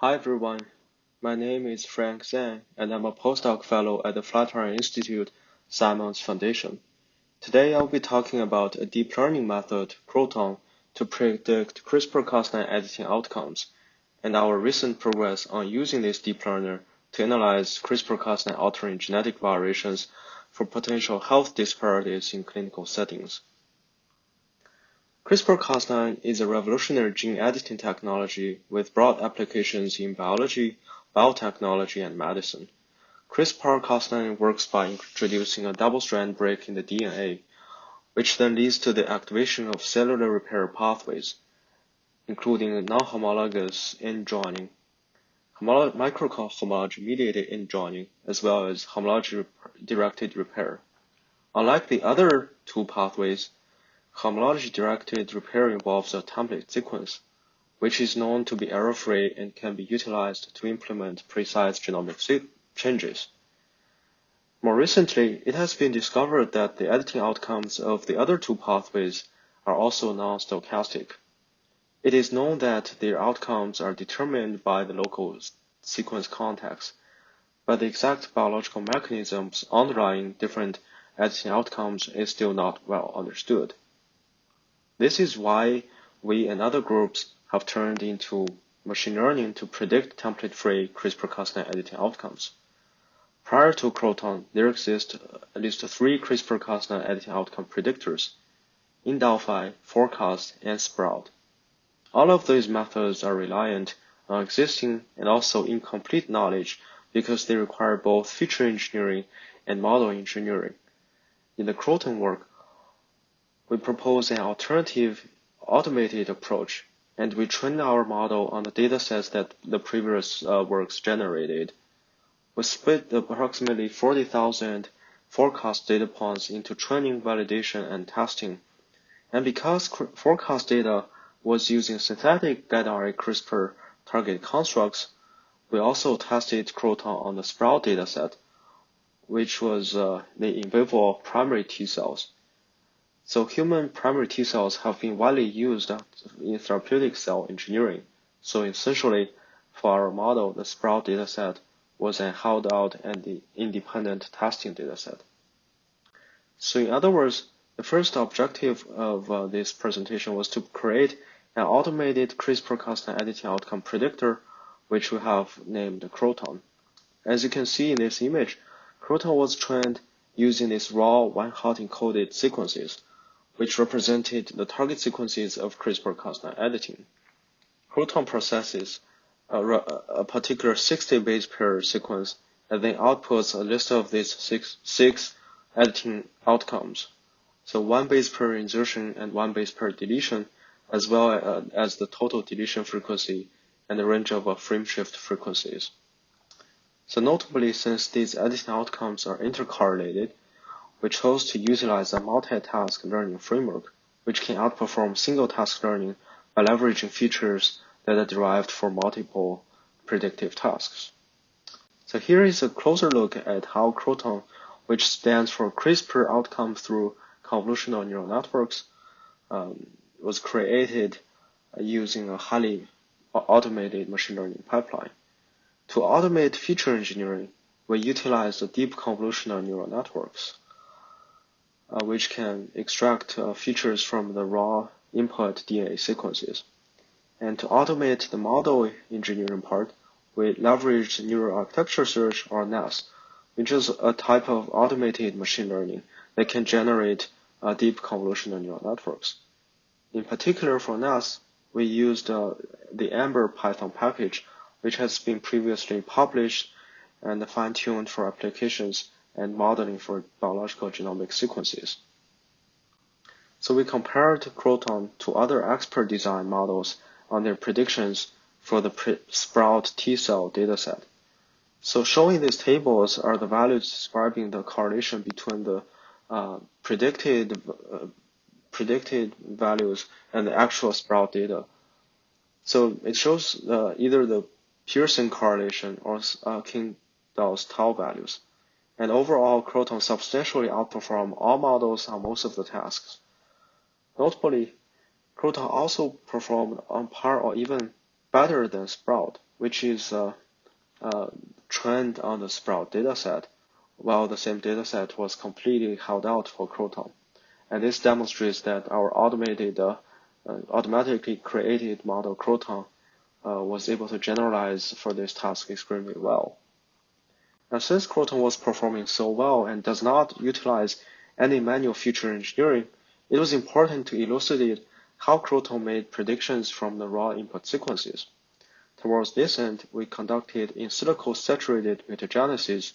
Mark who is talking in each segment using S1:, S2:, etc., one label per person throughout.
S1: Hi everyone, my name is Frank Zhang and I'm a postdoc fellow at the Flatiron Institute Simons Foundation. Today I'll be talking about a deep learning method, CROTON, to predict CRISPR-Cas9 editing outcomes, and our recent progress on using this deep learner to analyze CRISPR-Cas9 altering genetic variations for potential health disparities in clinical settings. CRISPR-Cas9 is a revolutionary gene editing technology with broad applications in biology, biotechnology, and medicine. CRISPR-Cas9 works by introducing a double-strand break in the DNA, which then leads to the activation of cellular repair pathways, including non-homologous end joining, microhomology-mediated end joining, as well as homology-directed repair. Unlike the other two pathways, homology-directed repair involves a template sequence, which is known to be error-free and can be utilized to implement precise genomic changes. More recently, it has been discovered that the editing outcomes of the other two pathways are also non-stochastic. It is known that their outcomes are determined by the local sequence context, but the exact biological mechanisms underlying different editing outcomes is still not well understood. This is why we and other groups have turned into machine learning to predict template-free CRISPR-Cas9 editing outcomes. Prior to CROTON, there exist at least 3 CRISPR-Cas9 editing outcome predictors: identify, forecast, and sprout. All of these methods are reliant on existing and also incomplete knowledge because they require both feature engineering and model engineering. In the CROTON work, we propose an alternative automated approach, and we train our model on the datasets that the previous works generated. We split approximately 40,000 forecast data points into training, validation, and testing. And because forecast data was using synthetic guide-RNA CRISPR target constructs, we also tested CROTON on the sprout dataset, which was the in vivo primary T cells. So human primary T cells have been widely used in therapeutic cell engineering. So essentially, for our model, the sprout dataset was a held out and independent testing dataset. So in other words, the first objective of this presentation was to create an automated CRISPR-Cas9 editing outcome predictor, which we have named CROTON. As you can see in this image, CROTON was trained using these raw one-hot encoded sequences, which represented the target sequences of CRISPR-Cas9 editing. CROTON processes a particular 60 base pair sequence and then outputs a list of these six editing outcomes. So 1 base pair insertion and 1 base pair deletion, as well as the total deletion frequency and the range of frame shift frequencies. So notably, since these editing outcomes are intercorrelated, we chose to utilize a multi-task learning framework, which can outperform single-task learning by leveraging features that are derived from multiple predictive tasks. So here is a closer look at how CROTON, which stands for CRISPR Outcome Through Convolutional Neural Networks, was created using a highly automated machine learning pipeline. To automate feature engineering, we utilize the deep convolutional neural networks, which can extract features from the raw input DNA sequences. And to automate the model engineering part, we leverage neural architecture search, or NAS, which is a type of automated machine learning that can generate deep convolutional neural networks. In particular, for NAS, we used the Amber Python package, which has been previously published and fine-tuned for applications and modeling for biological genomic sequences. So we compared CROTON to other expert design models on their predictions for the sprout T cell dataset. So showing these tables are the values describing the correlation between the predicted values and the actual sprout data. So it shows either the Pearson correlation or King-Dawes tau values. And overall, CROTON substantially outperformed all models on most of the tasks. Notably, CROTON also performed on par or even better than Sprout, which is trained on the Sprout dataset, while the same dataset was completely held out for Croton. And this demonstrates that our automatically created model Croton was able to generalize for this task extremely well. Now, since Croton was performing so well and does not utilize any manual feature engineering, it was important to elucidate how Croton made predictions from the raw input sequences. Towards this end, we conducted in silico saturated mutagenesis.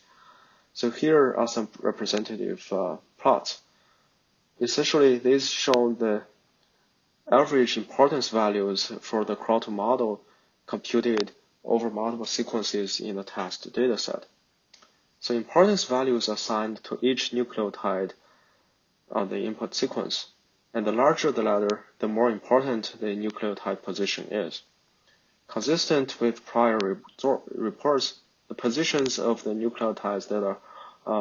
S1: So here are some representative plots. Essentially, these show the average importance values for the Croton model computed over multiple sequences in the test dataset. So importance values are assigned to each nucleotide on the input sequence, and the larger the latter, the more important the nucleotide position is. Consistent with prior reports, the positions of the nucleotides that are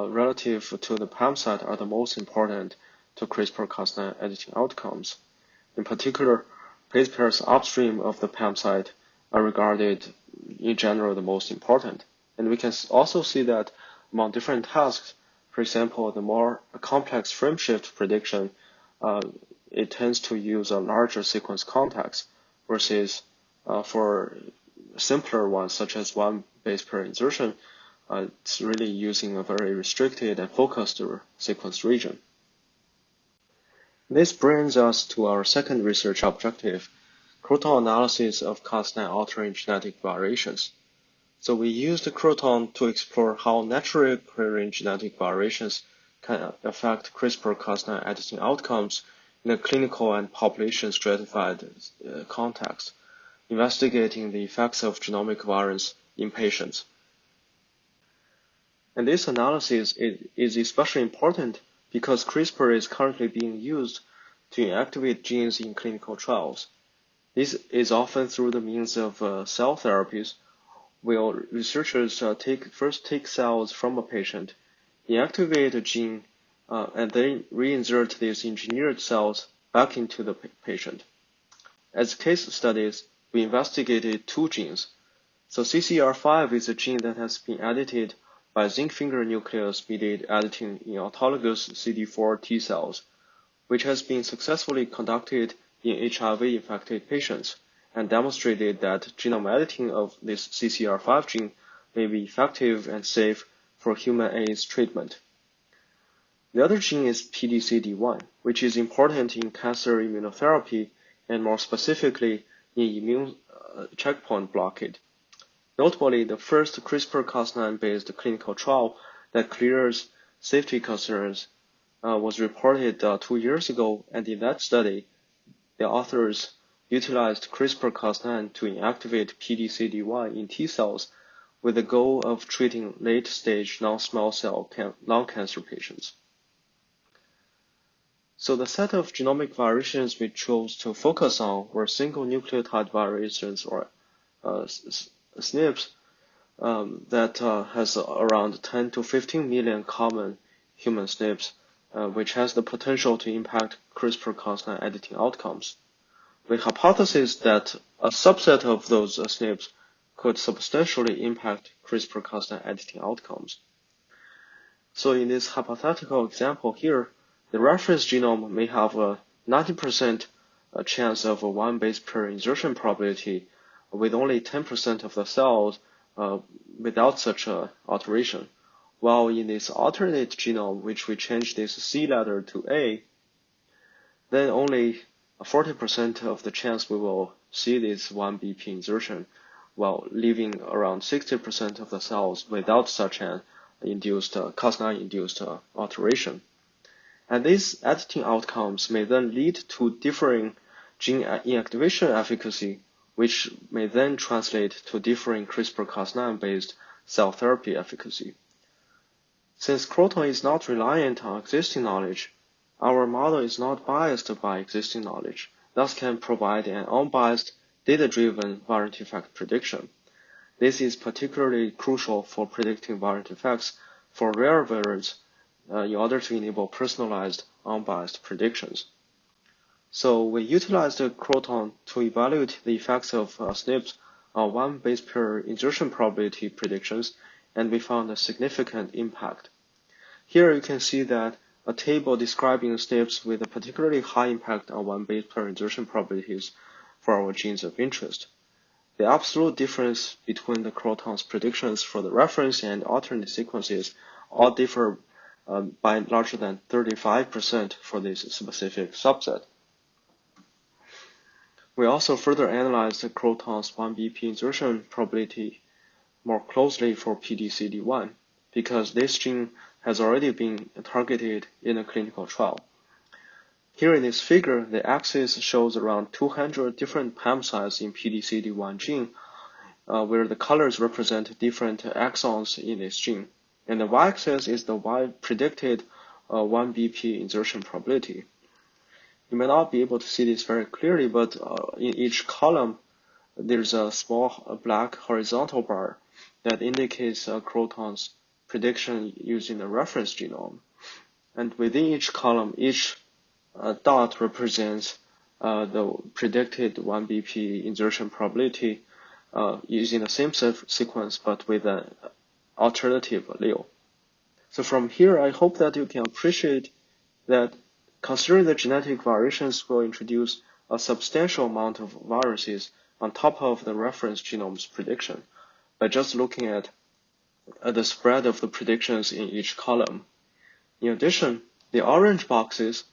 S1: relative to the PAM site are the most important to CRISPR-Cas9 editing outcomes. In particular, base pairs upstream of the PAM site are regarded in general the most important. And we can also see that among different tasks, for example, the more complex frame shift prediction, it tends to use a larger sequence context versus for simpler ones, such as one base pair insertion, it's really using a very restricted and focused sequence region. This brings us to our second research objective, Croton analysis of Cas9 altering genetic variations. So we used Croton to explore how naturally occurring genetic variations can affect CRISPR-Cas9 editing outcomes in a clinical and population-stratified context, investigating the effects of genomic variants in patients. And this analysis is especially important because CRISPR is currently being used to inactivate genes in clinical trials. This is often through the means of cell therapies, where researchers first take cells from a patient, inactivate a gene, and then reinsert these engineered cells back into the patient. As case studies, we investigated two genes. So CCR5 is a gene that has been edited by zinc finger nucleus-mediated editing in autologous CD4 T cells, which has been successfully conducted in HIV-infected patients and demonstrated that genome editing of this CCR5 gene may be effective and safe for human AIDS treatment. The other gene is PDCD1, which is important in cancer immunotherapy and more specifically in immune checkpoint blockade. Notably, the first CRISPR-Cas9-based clinical trial that clears safety concerns was reported 2 years ago, and in that study, the authors utilized CRISPR-Cas9 to inactivate PDCD1 in T cells with the goal of treating late-stage non-small cell lung cancer patients. So the set of genomic variations we chose to focus on were single nucleotide variations, or SNPs, that has around 10 to 15 million common human SNPs, which has the potential to impact CRISPR-Cas9 editing outcomes. We hypothesized that a subset of those SNPs could substantially impact CRISPR-Cas9 editing outcomes. So in this hypothetical example here, the reference genome may have a 90% chance of a one base pair insertion probability with only 10% of the cells without such an alteration. While in this alternate genome, which we change this C letter to A, then only 40% of the chance we will see this one BP insertion, while leaving around 60% of the cells without such an Cas9-induced alteration. And these editing outcomes may then lead to differing gene inactivation efficacy, which may then translate to differing CRISPR-Cas9-based cell therapy efficacy. Since Croton is not reliant on existing knowledge, our model is not biased by existing knowledge, thus can provide an unbiased, data-driven variant effect prediction. This is particularly crucial for predicting variant effects for rare variants in order to enable personalized, unbiased predictions. So we utilized Croton to evaluate the effects of SNPs one base pair insertion probability predictions, and we found a significant impact. Here you can see that a table describing SNPs with a particularly high impact on one base pair insertion probabilities for our genes of interest. The absolute difference between the CROTON's predictions for the reference and alternate sequences all differ by larger than 35% for this specific subset. We also further analyzed the CROTON's 1BP insertion probability more closely for PDCD1 because this gene has already been targeted in a clinical trial. Here in this figure, the axis shows around 200 different PAM sites in PDCD1 gene, where the colors represent different exons in this gene. And the y-axis is the predicted 1BP insertion probability. You may not be able to see this very clearly, but in each column, there's a small black horizontal bar that indicates CROTON's prediction using the reference genome. And within each column, each dot represents the predicted 1BP insertion probability using the same sequence but with an alternative allele. So from here, I hope that you can appreciate that considering the genetic variations will introduce a substantial amount of viruses on top of the reference genome's prediction by just looking at the spread of the predictions in each column. In addition, the orange boxes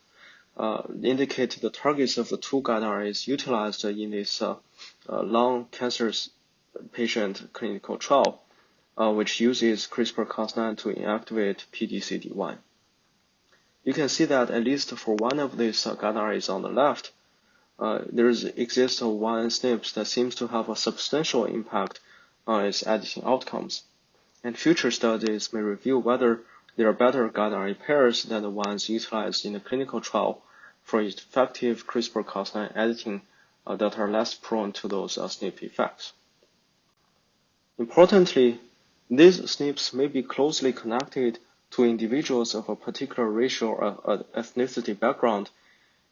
S1: indicate the targets of the two guide RNAs utilized in this lung cancer patient clinical trial, which uses CRISPR-Cas9 to inactivate PDCD1. You can see that at least for one of these guide RNAs on the left, there exists one SNP that seems to have a substantial impact on its editing outcomes. And future studies may reveal whether there are better guide RNA pairs than the ones utilized in the clinical trial for effective CRISPR-Cas9 editing that are less prone to those SNP effects. Importantly, these SNPs may be closely connected to individuals of a particular racial or ethnicity background,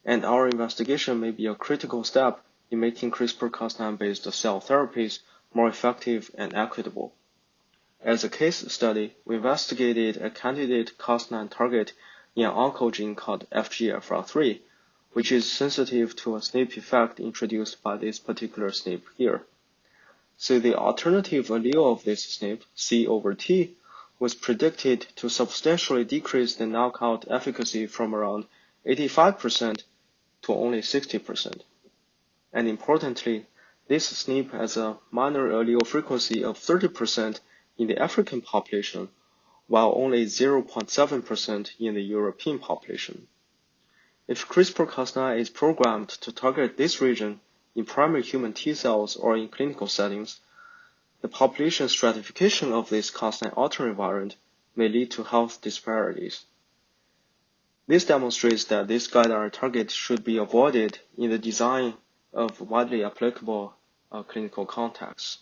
S1: and our investigation may be a critical step in making CRISPR-Cas9-based cell therapies more effective and equitable. As a case study, we investigated a candidate Cas9 target in an oncogene called FGFR3, which is sensitive to a SNP effect introduced by this particular SNP here. So the alternative allele of this SNP, C over T, was predicted to substantially decrease the knockout efficacy from around 85% to only 60%. And importantly, this SNP has a minor allele frequency of 30% in the African population, while only 0.7% in the European population. If CRISPR-Cas9 is programmed to target this region in primary human T cells or in clinical settings, the population stratification of this Cas9 alternate variant may lead to health disparities. This demonstrates that this guide RNA target should be avoided in the design of widely applicable clinical contexts.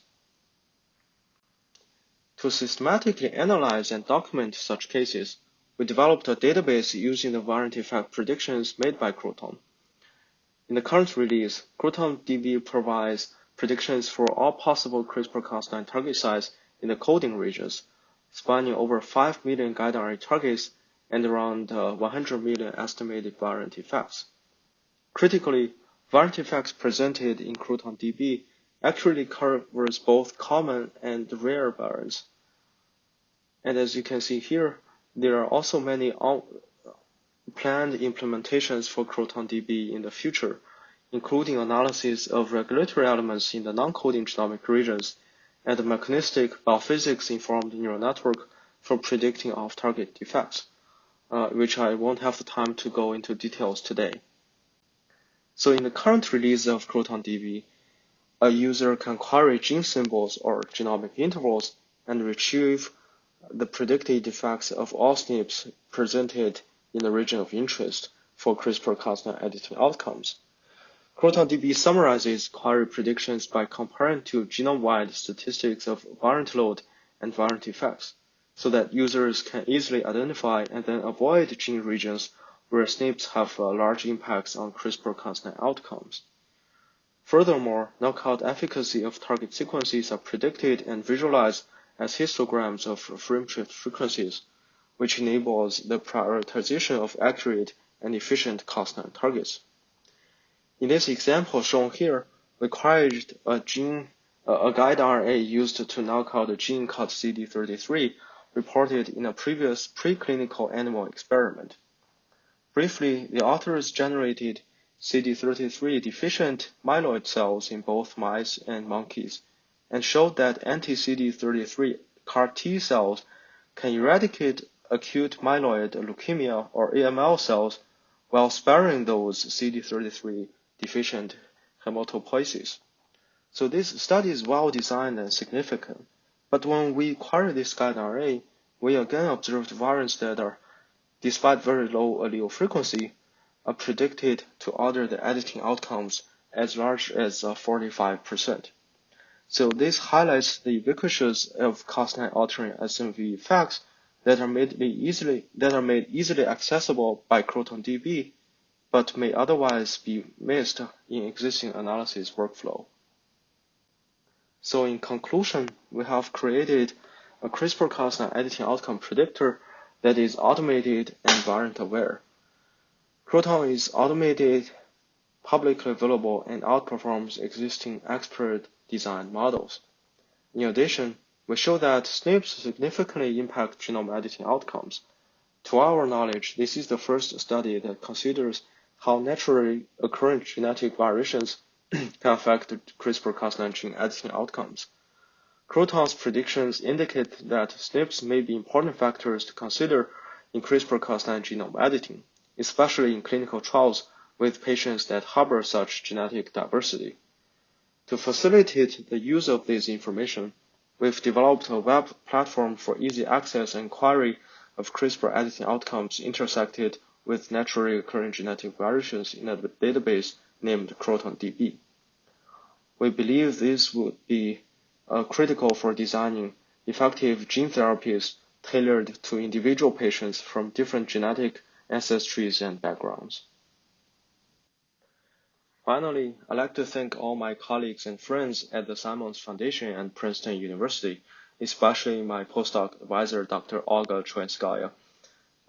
S1: To systematically analyze and document such cases, we developed a database using the variant effect predictions made by CROTON. In the current release, CROTONdb provides predictions for all possible CRISPR-Cas9 target sites in the coding regions, spanning over 5 million guide RNA targets and around 100 million estimated variant effects. Critically, variant effects presented in CROTONdb accurately covers both common and rare variants. And as you can see here, there are also many planned implementations for CROTONdb in the future, including analysis of regulatory elements in the non-coding genomic regions and the mechanistic biophysics-informed neural network for predicting off-target defects, which I won't have the time to go into details today. So in the current release of CROTONdb, a user can query gene symbols or genomic intervals and retrieve the predicted defects of all SNPs presented in the region of interest for CRISPR-Cas9 editing outcomes. CROTONdb summarizes query predictions by comparing to genome-wide statistics of variant load and variant effects, so that users can easily identify and then avoid gene regions where SNPs have large impacts on CRISPR-Cas9 outcomes. Furthermore, knockout efficacy of target sequences are predicted and visualized as histograms of frame shift frequencies, which enables the prioritization of accurate and efficient Cas9 targets. In this example shown here, we queried a guide RNA used to knock out a gene called CD33 reported in a previous preclinical animal experiment. Briefly, the authors generated CD33 deficient myeloid cells in both mice and monkeys, and showed that anti-CD33 CAR T cells can eradicate acute myeloid leukemia or AML cells while sparing those CD33 deficient hematopoiesis. So this study is well designed and significant, but when we query this guide RNA, we again observed variants that are, despite very low allele frequency, are predicted to alter the editing outcomes as large as 45%. So this highlights the ubiquitous of Cas9 altering ISMB effects that are made easily accessible by CROTONdb, but may otherwise be missed in existing analysis workflow. So in conclusion, we have created a CRISPR-Cas9 editing outcome predictor that is automated and variant-aware. Croton is automated, publicly available, and outperforms existing expert-designed models. In addition, we show that SNPs significantly impact genome editing outcomes. To our knowledge, this is the first study that considers how naturally occurring genetic variations can affect CRISPR-Cas9 gene editing outcomes. Croton's predictions indicate that SNPs may be important factors to consider in CRISPR-Cas9 genome editing, especially in clinical trials with patients that harbor such genetic diversity. To facilitate the use of this information, we've developed a web platform for easy access and query of CRISPR editing outcomes intersected with naturally occurring genetic variations in a database named CROTONdb. We believe this would be critical for designing effective gene therapies tailored to individual patients from different genetic ancestries and backgrounds. Finally, I'd like to thank all my colleagues and friends at the Simons Foundation and Princeton University, especially my postdoc advisor, Dr. Olga Troyanskaya.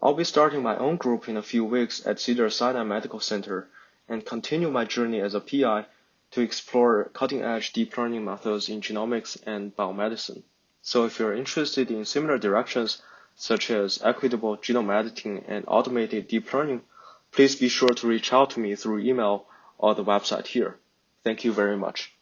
S1: I'll be starting my own group in a few weeks at Cedars-Sinai Medical Center and continue my journey as a PI to explore cutting-edge deep learning methods in genomics and biomedicine. So if you're interested in similar directions, such as equitable genome editing and automated deep learning, please be sure to reach out to me through email or the website here. Thank you very much.